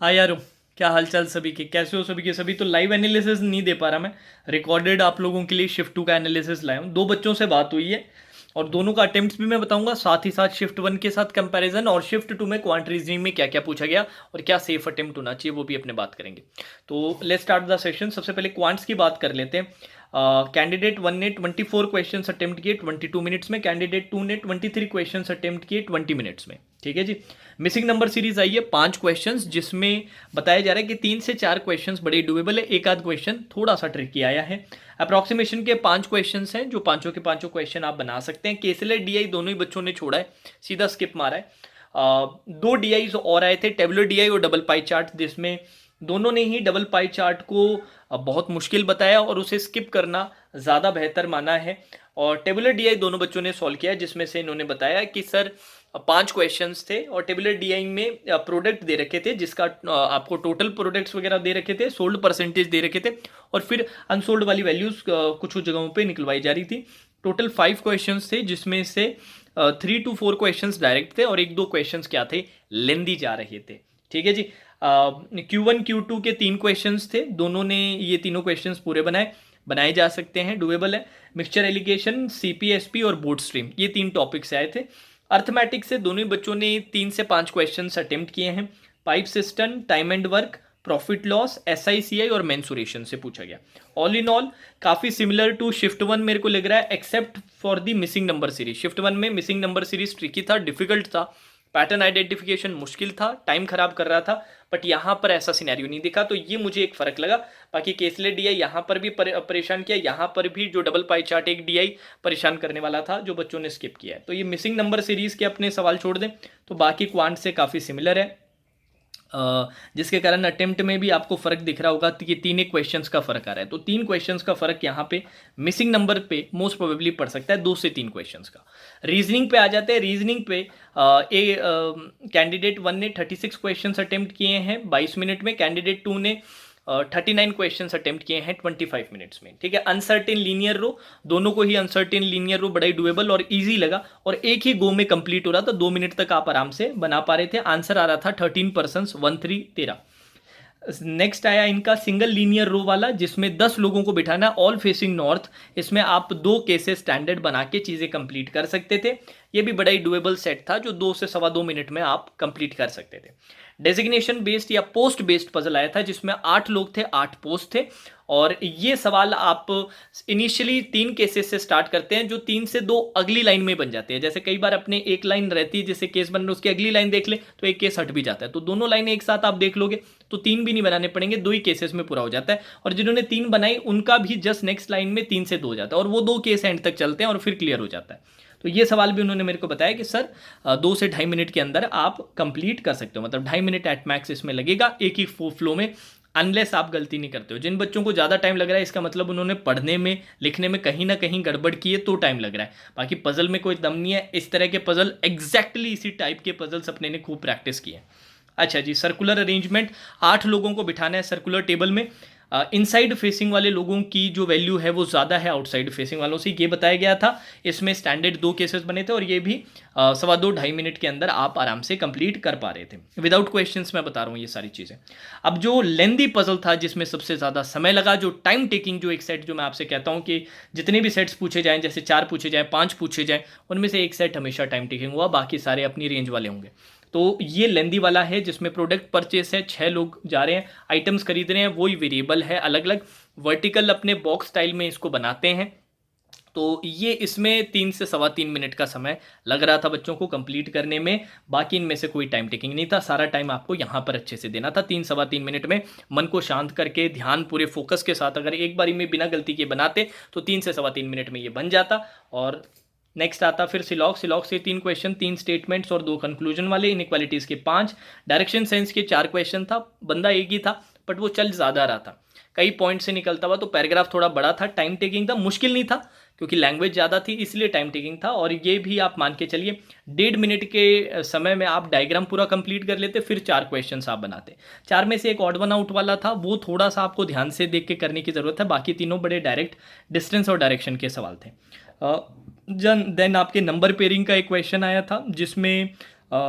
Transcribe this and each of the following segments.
हाँ यार, क्या हालचाल सभी के, कैसे हो सभी के सभी। तो लाइव एनालिसिस नहीं दे पा रहा मैं, रिकॉर्डेड आप लोगों के लिए शिफ्ट 2 का एनालिसिस लाया हूँ। दो बच्चों से बात हुई है और दोनों का अटेम्प्ट्स भी मैं बताऊंगा, साथ ही साथ शिफ्ट 1 के साथ कंपैरिजन और शिफ्ट 2 में क्वांट रीजनिंग में क्या क्या पूछा गया और क्या सेफ अटेम्प्ट होना चाहिए वो भी अपने बात करेंगे। तो लेट्स स्टार्ट द सेशन। सबसे पहले क्वांट्स की बात कर लेते हैं। कैंडिडेट 1 ने 24 क्वेश्चन अटेम्प्ट किए 22 मिनट्स में, कैंडिडेट 2 ने 23 क्वेश्चन अटेम्प्ट किए 20 मिनट्स में। ठीक है जी। मिसिंग नंबर सीरीज आई है 5 क्वेश्चंस, जिसमें बताया जा रहा है कि 3 से 4 क्वेश्चंस बड़े डुएबल है, एक आध क्वेश्चन थोड़ा सा ट्रिकी आया है। अप्रॉक्सीमेशन के 5 क्वेश्चंस हैं जो पांचों के पांचों क्वेश्चन आप बना सकते हैं। केसलेट डीआई दोनों ही बच्चों ने छोड़ा है, सीधा स्किप मारा है। दो डीआई और आए थे, टेबुलर डीआई और डबल पाई चार्ट, जिसमें दोनों ने ही डबल पाई चार्ट को बहुत मुश्किल बताया और उसे स्किप करना ज़्यादा बेहतर माना है। और टेबुलर डीआई दोनों बच्चों ने सॉल्व किया, जिसमें से इन्होंने बताया कि सर 5 क्वेश्चंस थे और टेबुलर डीआई में प्रोडक्ट दे रखे थे, जिसका आपको टोटल प्रोडक्ट्स वगैरह दे रखे थे, सोल्ड परसेंटेज दे रखे थे और फिर अनसोल्ड वाली वैल्यूज कुछ जगहों पे निकलवाई जा रही थी। टोटल 5 क्वेश्चंस थे, जिसमें से 3 to 4 क्वेश्चंस डायरेक्ट थे और एक दो क्वेश्चंस क्या थे, लेंदी जा रहे थे। ठीक है जी। Q1 Q2 के 3 क्वेश्चंस थे, दोनों ने ये तीनों क्वेश्चंस पूरे बनाए जा सकते हैं, डुएबल है। मिक्सचर एलिगेशन, सीपीएसपी और बोर्ड स्ट्रीम, ये 3 टॉपिक्स आए थे। अर्थमेटिक्स से दोनों ही बच्चों ने 3 से 5 क्वेश्चन अटेम्प्ट किए हैं। Pipe cistern, time and work, profit loss, SI CI और मेंसुरेशन से पूछा गया। ऑल इन ऑल काफी सिमिलर टू शिफ्ट 1 मेरे को लग रहा है, except for the missing number series. Shift 1 में मिसिंग नंबर सीरीज ट्रिकी था, डिफिकल्ट था, पैटर्न आइडेंटिफिकेशन मुश्किल था, टाइम खराब कर रहा था, बट यहाँ पर ऐसा सिनेरियो नहीं दिखा, तो ये मुझे एक फर्क लगा। बाकी केसलेट डीआई यहाँ पर भी परेशान किया, यहाँ पर भी जो डबल पाई चार्ट एक डीआई परेशान करने वाला था जो बच्चों ने स्किप किया है। तो ये मिसिंग नंबर सीरीज के अपने सवाल छोड़ दें तो बाकी क्वांट से काफ़ी सिमिलर है, जिसके कारण अटेम्प्ट में भी आपको फर्क दिख रहा होगा कि 3 एक क्वेश्चंस का फर्क आ रहा है। तो 3 क्वेश्चंस का फर्क यहाँ पे मिसिंग नंबर पे मोस्ट प्रोबेबली पड़ सकता है, 2 से 3 क्वेश्चंस का। रीजनिंग पे आ जाते हैं। रीजनिंग पे कैंडिडेट 1 ने 36 क्वेश्चंस अटेम्प्ट किए हैं 22 मिनट में, कैंडिडेट 2 ने 39 क्वेश्चन अटेम्प्ट किए हैं 25 मिनट्स में। ठीक है। अनसर्टेन लीनियर रो, दोनों को ही अनसर्टेन लीनियर रो बड़ा ही डुएबल और इजी लगा और एक ही गो में कंप्लीट हो रहा था, 2 मिनट तक आप आराम से बना पा रहे थे। आंसर आ रहा था 13 पर्सन 1313। नेक्स्ट आया इनका सिंगल लीनियर रो वाला, जिसमें 10 लोगों को बिठाना, ऑल फेसिंग नॉर्थ। इसमें आप 2 केसेस स्टैंडर्ड बना के चीज़ें कंप्लीट कर सकते थे। ये भी बड़ा ही डुएबल सेट था जो 2 से सवा 2 मिनट में आप कंप्लीट कर सकते थे। डेजिग्नेशन बेस्ड या पोस्ट बेस्ड पजल आया था, जिसमें 8 लोग थे, 8 पोस्ट थे और ये सवाल आप इनिशियली 3 केसेस से स्टार्ट करते हैं जो 3 से 2 अगली लाइन में बन जाते हैं। जैसे कई बार अपने एक लाइन रहती है, जैसे केस बन रहा है उसकी अगली लाइन देख ले तो एक केस हट भी जाता है, तो दोनों लाइनें एक साथ आप देख लोगे तो 3 भी नहीं बनाने पड़ेंगे, 2 ही केसेस में पूरा हो जाता है। और जिन्होंने 3 बनाई उनका भी जस्ट नेक्स्ट लाइन में 3 से 2 हो जाता है और वो 2 केस एंड तक चलते हैं और फिर क्लियर हो जाता है। तो ये सवाल भी उन्होंने मेरे को बताया कि सर 2 से 2.5 मिनट के अंदर आप कंप्लीट कर सकते हो, मतलब 2.5 मिनट एट मैक्स इसमें लगेगा एक ही फ्लो में, अनलेस आप गलती नहीं करते हो। जिन बच्चों को ज़्यादा टाइम लग रहा है इसका मतलब उन्होंने पढ़ने में लिखने में कहीं ना कहीं गड़बड़ की है तो टाइम लग रहा है, बाकी पजल में कोई दम नहीं है। इस तरह के पजल एग्जैक्टली इसी टाइप के पजल्स अपने ने खूब प्रैक्टिस की है। अच्छा जी। सर्कुलर अरेंजमेंट, 8 लोगों को बिठाना है सर्कुलर टेबल में। इनसाइड फेसिंग वाले लोगों की जो वैल्यू है वो ज़्यादा है आउटसाइड फेसिंग वालों से, ये बताया गया था। इसमें स्टैंडर्ड 2 केसेस बने थे और ये भी सवा 2-2.5 मिनट के अंदर आप आराम से कंप्लीट कर पा रहे थे विदाउट क्वेश्चंस। मैं बता रहा हूँ ये सारी चीज़ें। अब जो लेंदी पजल था जिसमें सबसे ज़्यादा समय लगा, जो टाइम टेकिंग, जो एक सेट जो मैं आपसे कहता हूँ कि जितने भी सेट्स पूछे जाएँ, जैसे 4 पूछे जाएँ, 5 पूछे जाएँ, उनमें से एक सेट हमेशा टाइम टेकिंग हुआ, बाकी सारे अपनी रेंज वाले होंगे। तो ये लेंदी वाला है जिसमें प्रोडक्ट परचेस है, 6 लोग जा रहे हैं, आइटम्स खरीद रहे हैं, वही वेरिएबल है अलग अलग, वर्टिकल अपने बॉक्स स्टाइल में इसको बनाते हैं। तो ये इसमें 3 से सवा 3 मिनट का समय लग रहा था बच्चों को कंप्लीट करने में। बाकी इनमें से कोई टाइम टेकिंग नहीं था, सारा टाइम आपको यहाँ पर अच्छे से देना था। 3 सवा 3 मिनट में मन को शांत करके ध्यान पूरे फोकस के साथ अगर एक बारी में बिना गलती के बनाते तो 3 से सवा 3 मिनट में ये बन जाता। और नेक्स्ट आता फिर सिलॉग। सिलॉग से 3 क्वेश्चन, 3 स्टेटमेंट्स और 2 कंक्लूजन वाले। इनइक्वालिटीज़ के 5, डायरेक्शन सेंस के 4 क्वेश्चन था, बंदा एक ही था बट वो चल ज़्यादा रहा था, कई पॉइंट से निकलता हुआ, तो पैराग्राफ थोड़ा बड़ा था, टाइम टेकिंग था, मुश्किल नहीं था क्योंकि लैंग्वेज ज़्यादा थी इसलिए टाइम टेकिंग था। और ये भी आप मान के चलिए 1.5 मिनट के समय में आप डायग्राम पूरा कंप्लीट कर लेते, फिर 4 क्वेश्चन आप बनाते। 4 में से एक ऑड वन आउट वाला था, वो थोड़ा सा आपको ध्यान से देख के करने की ज़रूरत है, बाकी तीनों बड़े डायरेक्ट डिस्टेंस और डायरेक्शन के सवाल थे। देन आपके नंबर पेयरिंग का एक क्वेश्चन आया था जिसमें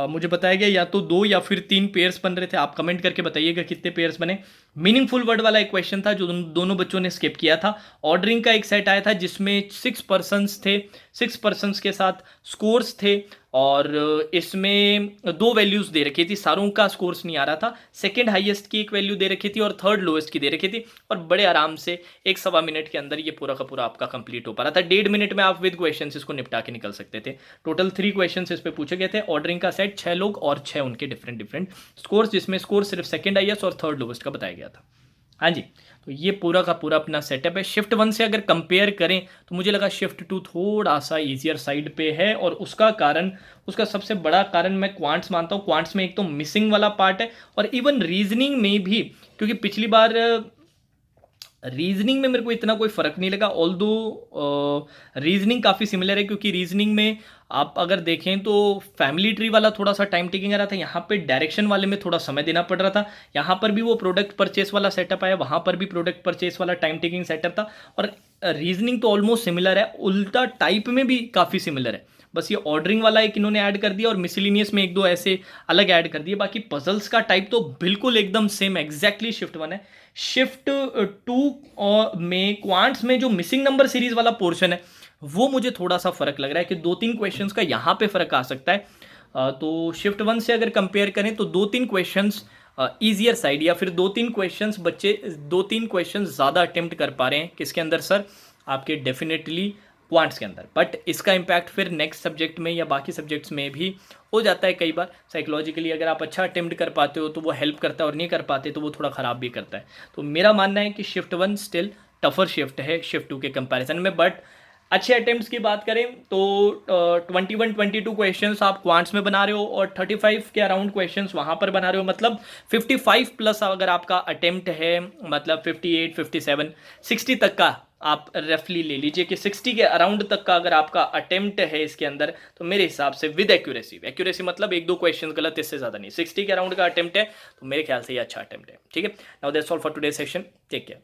मुझे बताया गया या तो 2 या फिर 3 पेयर्स बन रहे थे। आप कमेंट करके बताइएगा कितने पेयर्स बने। मीनिंगफुल वर्ड वाला एक क्वेश्चन था जो दोनों बच्चों ने स्किप किया था। ऑर्डरिंग का एक सेट आया था जिसमें 6 पर्सन्स थे, 6 पर्सन्स के साथ स्कोर्स थे और इसमें 2 वैल्यूज दे रखी थी। सारों का स्कोर्स नहीं आ रहा था। सेकंड हाईएस्ट की एक वैल्यू दे रखी थी और थर्ड लोएस्ट की दे रखी थी और बड़े आराम से 1-1.25 मिनट के अंदर ये पूरा का पूरा आपका कंप्लीट हो पा रहा था। 1.5 मिनट में आप विद क्वेश्चन इसको निपटा के निकल सकते थे। टोटल 3 क्वेश्चन इस पे पूछे गए थे। ऑर्डरिंग का सेट 6 लोग और 6 उनके डिफरेंट डिफरेंट स्कोर्स, जिसमें स्कोर सिर्फ सेकंड हाईएस्ट और थर्ड लोएस्ट का बताया गया था। हाँ जी, तो ये पूरा का पूरा अपना सेटअप है। शिफ्ट 1 से अगर कंपेयर करें तो मुझे लगा शिफ्ट 2 थोड़ा सा ईजियर साइड पे है और उसका कारण, उसका सबसे बड़ा कारण मैं क्वांट्स मानता हूँ। क्वांट्स में एक तो मिसिंग वाला पार्ट है और इवन रीजनिंग में भी, क्योंकि पिछली बार रीजनिंग में मेरे को इतना कोई फर्क नहीं लगा। ऑल दो रीजनिंग काफ़ी सिमिलर है, क्योंकि रीजनिंग में आप अगर देखें तो फैमिली ट्री वाला थोड़ा सा टाइम टेकिंग आ रहा था, यहाँ पे डायरेक्शन वाले में थोड़ा समय देना पड़ रहा था। यहाँ पर भी वो प्रोडक्ट परचेस वाला सेटअप आया, वहाँ पर भी प्रोडक्ट परचेस वाला टाइम टेकिंग सेटअप था। और रीजनिंग तो ऑलमोस्ट सिमिलर है, उल्टा टाइप में भी काफ़ी सिमिलर है। बस ये ऑर्डरिंग वाला एक इन्होंने ऐड कर दिया और मिसलिनियस में 1-2 ऐसे अलग ऐड कर दिए। बाकी पजल्स का टाइप तो बिल्कुल एकदम सेम एग्जैक्टली शिफ्ट 1 है। शिफ्ट 2 में क्वांट्स में जो मिसिंग नंबर सीरीज वाला पोर्शन है वो मुझे थोड़ा सा फर्क लग रहा है कि 2-3 क्वेश्चंस का यहाँ पे फर्क आ सकता है। तो शिफ्ट 1 से अगर कंपेयर करें तो 2-3 क्वेश्चंस ईजियर साइड, या फिर 2-3 क्वेश्चंस बच्चे 2-3 क्वेश्चंस ज़्यादा अटेम्प्ट कर पा रहे हैं। किसके अंदर सर? आपके डेफिनेटली क्वांट्स के अंदर। बट इसका इम्पैक्ट फिर नेक्स्ट सब्जेक्ट में या बाकी सब्जेक्ट्स में भी हो जाता है। कई बार साइकोलॉजिकली अगर आप अच्छा अटेम्प्ट कर पाते हो तो वो हेल्प करता है और नहीं कर पाते तो वो थोड़ा ख़राब भी करता है। तो मेरा मानना है कि शिफ्ट 1 स्टिल टफर शिफ्ट है शिफ्ट 2 के कंपैरिजन में। बट अच्छे अटेम्प्ट्स की बात करें तो 21-22 क्वेश्चंस आप क्वांट्स में बना रहे हो और 35 के अराउंड क्वेश्चंस वहाँ पर बना रहे हो, मतलब 55 प्लस अगर आपका अटेम्प्ट है, मतलब 58, 57, 60 तक का आप रफली ले लीजिए कि 60 के अराउंड तक का अगर आपका अटेम्प्ट है इसके अंदर, तो मेरे हिसाब से विद एक्यूरेसी मतलब 1-2 क्वेश्चन गलत, इससे ज़्यादा नहीं, 60 के अराउंड का अटेम्प्ट है तो मेरे ख्याल से ये अच्छा अटेम्प्ट है। ठीक है, now that's all for today session. Take care.